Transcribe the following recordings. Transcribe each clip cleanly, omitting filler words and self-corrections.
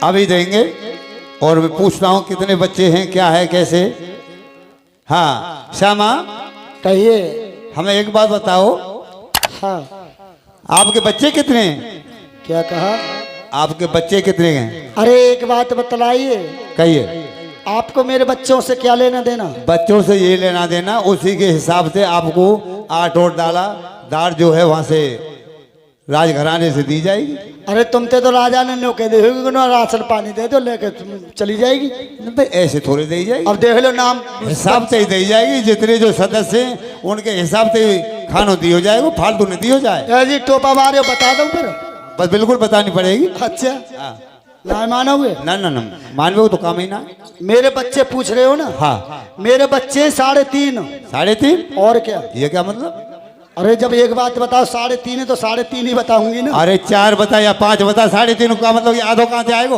अभी देंगे और मैं पूछता हूँ कितने बच्चे हैं, क्या है, कैसे। हाँ श्यामा, कहिए। हमें एक बात बताओ। हाँ, आपके बच्चे कितने हैं? क्या कहा? आपके बच्चे कितने हैं? अरे एक बात बतलाइए, कहिए। आपको मेरे बच्चों से क्या लेना देना? बच्चों से ये लेना देना, उसी के हिसाब से आपको 8 और दार जो है वहां से राजघराने से दी जाएगी। अरे तुम तो राजा ने नो कह दे राशन पानी दे दो, लेके चली जाएगी। भाई ऐसे थोड़ी दी जाएगी, अब देख लो नाम हिसाब से ही दी जाएगी। जितने जो सदस्य हैं उनके हिसाब से खानों दी हो जाएगा, फालतू नहीं दी हो जाए। जी टोपा मारे बता दो फिर। बस बिल्कुल बतानी पड़ेगी। अच्छा ना मानोगे? ना ना ना मानवे तो काम ही ना। मेरे बच्चे पूछ रहे हो ना? हाँ मेरे बच्चे 3.5। 3.5? और क्या? ये क्या मतलब? अरे जब एक बात बताओ 3.5 है तो 3.5 ही बताऊंगी ना। अरे 4 बता या 5 बता, 3.5 का मतलब आधो कहाँ से आएगा?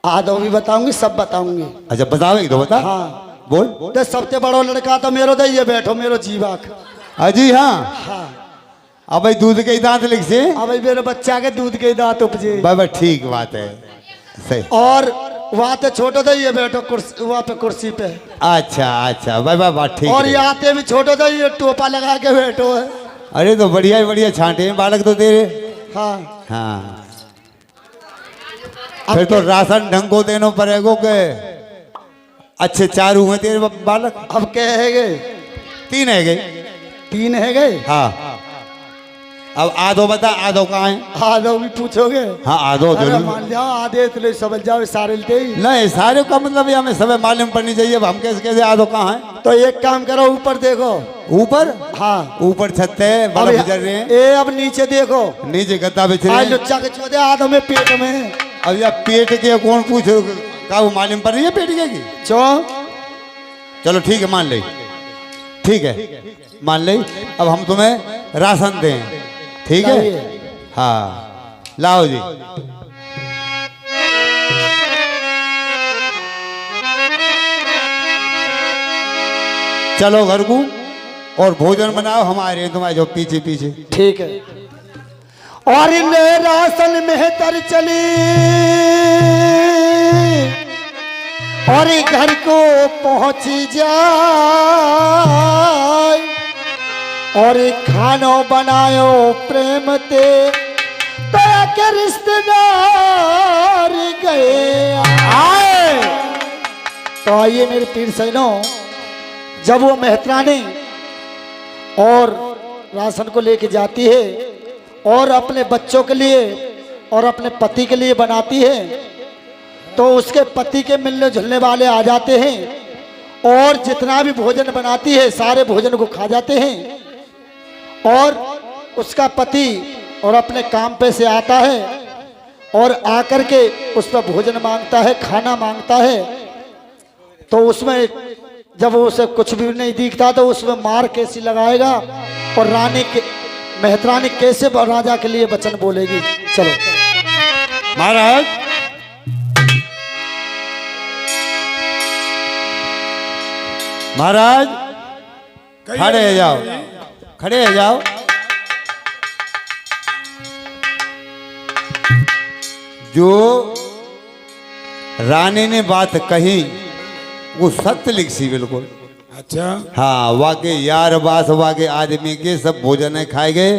आधो भी बताऊंगी, सब बताऊंगी। अच्छा बताओ, एक दो बता। हाँ बोल। तो सबसे बड़ो लड़का तो मेरो दे, ये बैठो मेरो जीवाक। अजी हाँ। हाँ अब भाई दूध के दांत लिख से। अब भाई मेरे बच्चा के दूध के दांत उपजे। बाबा ठीक बात है, सही। और वहाँ तो छोटो था, ये बैठो कुर्सी, वहाँ पे कुर्सी पे। अच्छा अच्छा भाई बाबा ठीक। और यहाँ पे भी छोटो था, ये टोपा लगा के बैठो है। अरे तो बढ़िया ही बढ़िया छांटे हैं बालक तो तेरे। हाँ हाँ फिर तो राशन ढंग को देना पड़ेगा के। अच्छे 4 हुए तेरे बालक। अब क्या है गए? 3 है गए। 3 है गए। हाँ अब आधो बता, आधो कहाँ है? आधो भी पूछोगे? हाँ आधो अरे जरूर। मान जाओ आधे तो समझ जाओ, सारे लेते ही नहीं सारे का मतलब ये हमें सब मालूम पड़नी चाहिए। अब हम कैसे कैसे आधो कहाँ है? तो एक काम करो, ऊपर देखो। ऊपर? हाँ ऊपर छत है, बल्ब गुजर रहे हैं। ए अब नीचे देखो, नीचे गद्दा बिछ रहे आज हैं। लुच्चा के चौदे आधो में पेट में। अब यार पेट के कौन पूछो, का वो मालूम पड़ रही है पेट के की? चलो ठीक है मान ले, ठीक है मान ले। अब हम तुम्हें राशन दें, ठीक है? हाँ लाओ जी। चलो घर को और भोजन बनाओ, हमारे तुम्हारे जो पीछे पीछे। ठीक है। और ले राशन मेहतर चली और घर को पहुंची जाए और खानो बनायो प्रेम ते तया के रिश्तेदार गए आए। तो आइए मेरे पीर सैनो, जब वो मेहतरानी और राशन को लेके जाती है और अपने बच्चों के लिए और अपने पति के लिए बनाती है, तो उसके पति के मिलने जुलने वाले आ जाते हैं और जितना भी भोजन बनाती है सारे भोजन को खा जाते हैं। और उसका पति और अपने काम पे से आता है और आकर के उस पर भोजन मांगता है, खाना मांगता है। तो उसमें जब उसे कुछ भी नहीं दिखता तो उसमें मार कैसी लगाएगा और रानी के मेहतरानी कैसे राजा के लिए वचन बोलेगी। चलो महाराज। महाराज खड़े हो जाओ, खड़े हो जाओ। जो रानी ने बात कही वो सत्य लिख सी बिल्कुल। अच्छा हाँ वाके यार बास वाके आदमी के सब भोजन खाए गए।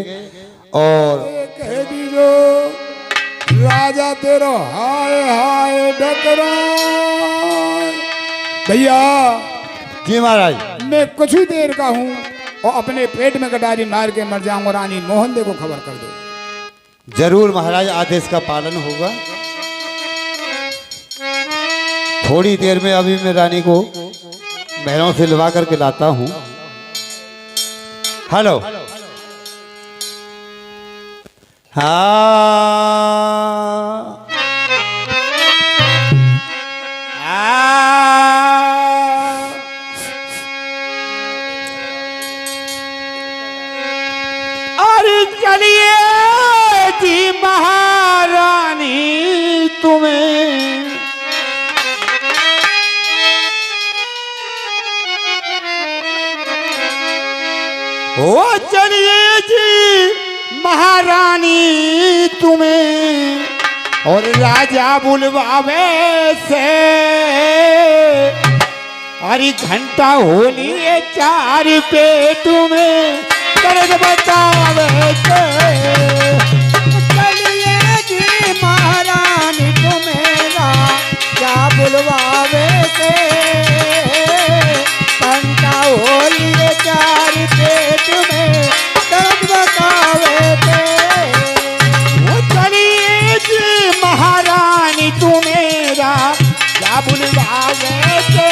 और कह दीजो राजा तेरो हाय हाय डकरा। भैया जी महाराज। मैं कुछ ही देर का हूँ और अपने पेट में कटारी मार के मर जाऊंगा। रानी मोहन दे को खबर कर दो। जरूर महाराज, आदेश का पालन होगा। थोड़ी देर में अभी मैं रानी को महलों से लवा करके लाता हूँ। हेलो हाँ अरे चलिए जी महारानी तुम्हें ओ चलिए जी महारानी तुम्हें और राजा बुलवावे से अरे घंटा होली चार पे तुम्हें दर्द बतावे से चलिए जी महारानी तुम्हें क्या बुलवावे से घंटा होली चार पे तुम्हें दर्द बतावे से चलिए जी महारानी तुम्हेरा क्या बुलवावे से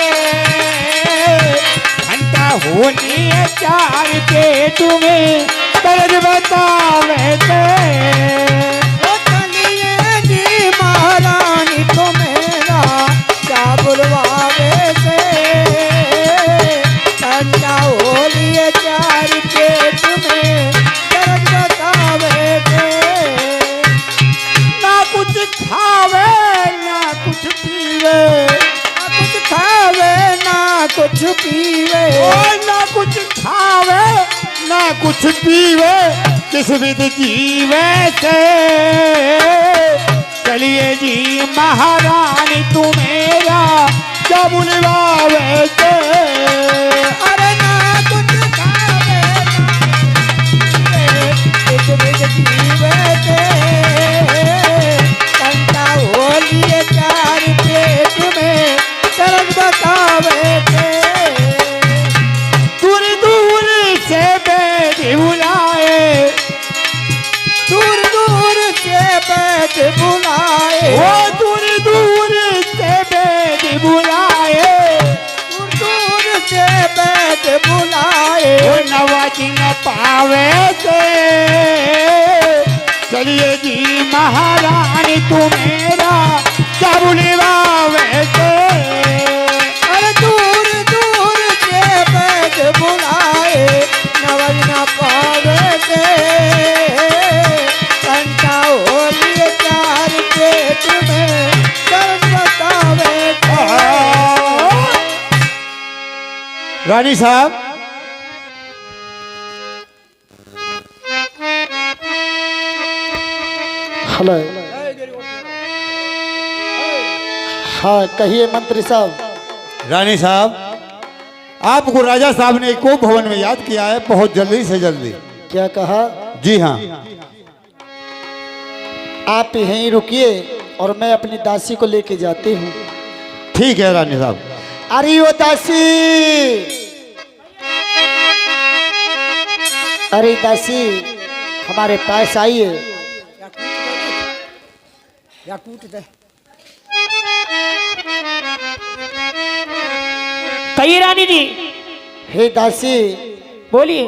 घंटा होली चार पे तुम्हें दर्द बतावे से चलिए जी महारानी तुम्हेरा क्या बुलवावे से घंटा होली चार पे तुम्हें दर्द बतावे से ना कुछ खावे ना कुछ पीवे ना कुछ खावे ना कुछ पीवे ओ ना कुछ खावे ना कुछ पीवे किस विध जीवे से चलिए जी महारानी तुम्हेरा क्या बुलवावे से अरे ना कुछ खावे ना कुछ जीवे से घंटा होली चार पेट में दर्द बतावे से दूर दूर से बैठ बुलाए दूर दूर से बैठ बुलाए ओ दूर दूर से बैठ बुलाए दूर दूर से बैठ बुलाए ओ नवाजी न पावे से चलिए जी महारानी तुम्हेरा क्या बुलवावे से अरे दूर दूर से बैठ बुलाए नवज न पावे से घंटा होली चार पेट में दर्द बतावे से रानी साहब हेलो हाँ कहिए मंत्री साहब रानी साहब आपको राजा साहब ने को भवन में याद किया है बहुत जल्दी से जल्दी क्या कहा जी हाँ आप यहीं रुकिए और मैं अपनी दासी को लेके जाती हूँ ठीक है रानी साहब अरे वो दासी अरे दासी हमारे पास आइए या कूट दे कहिए रानी जी, हे दासी बोलिए।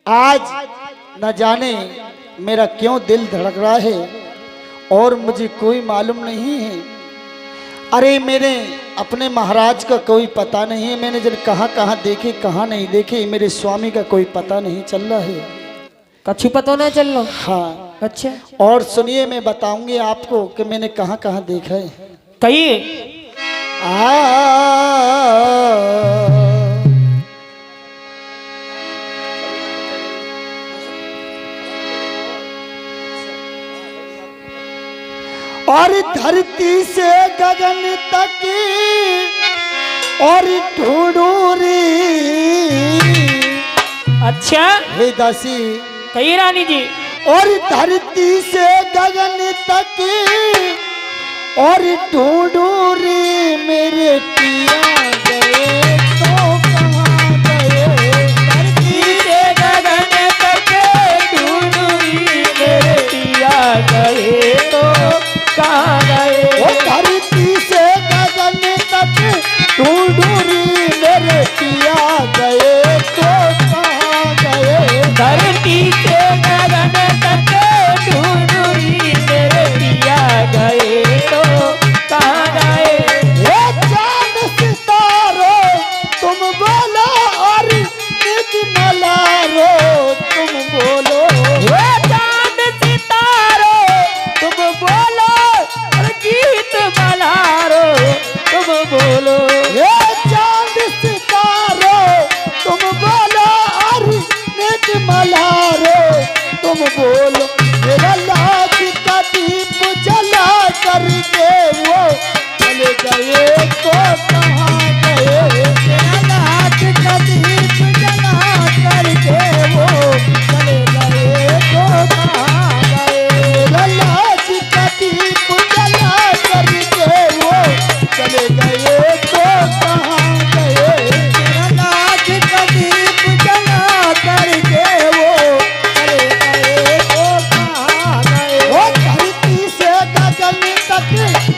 आज न जाने मेरा क्यों दिल धड़क रहा है और मुझे कोई मालूम नहीं है। अरे मेरे अपने महाराज का कोई पता नहीं है, मैंने जब कहाँ कहाँ देखे कहाँ नहीं देखे, मेरे स्वामी का कोई पता नहीं चल रहा है। कछु पता ना चल लो। हाँ अच्छा और सुनिए मैं बताऊंगी आपको कि मैंने कहाँ कहाँ देखा है। कहिए। और धरती से गगन तक और ढूंढूरी। अच्छा हे दासी कहिए रानी जी। और धरती से गगन तक और ढूंढूरी मेरे पिया गए तो कहाँ गए। धरती से गगन तक ढूंढूरी मेरे पिया गए तो कहाँ गए। वो धरती से गगन तक ढूंढूरी मेरे पिया गए तो कहाँ गए। धरती से गगन तक ढूंढूरी मेरे पिया गए तो कहाँ गए। हे जान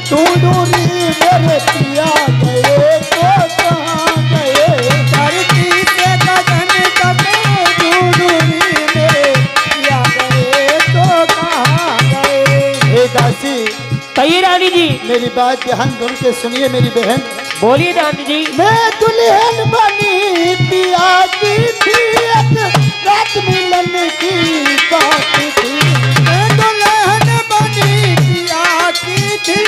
ढूंढूंगी मेरे पिया गए तो कहाँ गए। धरती से गगन तक ढूंढूंगी मेरे पिया गए तो कहाँ गए। हे दासी कही रानी जी। मेरी बात ध्यान सुन के सुनिए मेरी बहन। बोलिए रानी जी। मैं दुल्हन बनी पिया की थी, एक रात मिलन की बात थी। मैं दुल्हन बनी पिया की थी,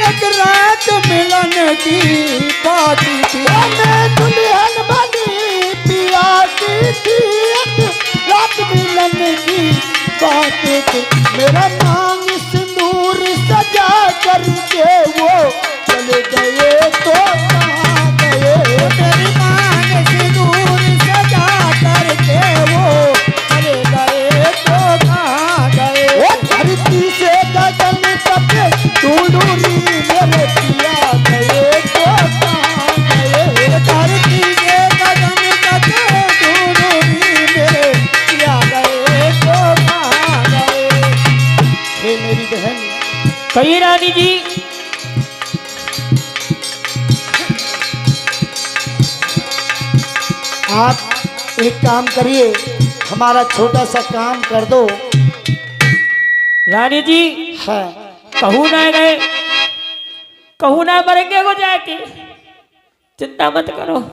एक रात मिलन की बात थी। मैं दुल्हन बनी पिया की थी, एक रात मिलन की बात थी। मेरा मांग सिंदूर सजा करके वो चले गए तो कहाँ गए। तेरी मांग सिंदूर सजा करके वो चले गए तो कहाँ गए। वो धरती से गगन तक ढूंढूंगी मेरे पिया गए तो कहाँ गए। धरती से गगन तक ढूंढूंगी मेरे पिया गए तो कहाँ गए। हे मेरी बहन कही रानी जी। आप एक काम करिए, हमारा छोटा सा काम कर दो। रानी जी है कहू ना गए, कहू ना मरेंगे हो जाके, चिंता मत करो।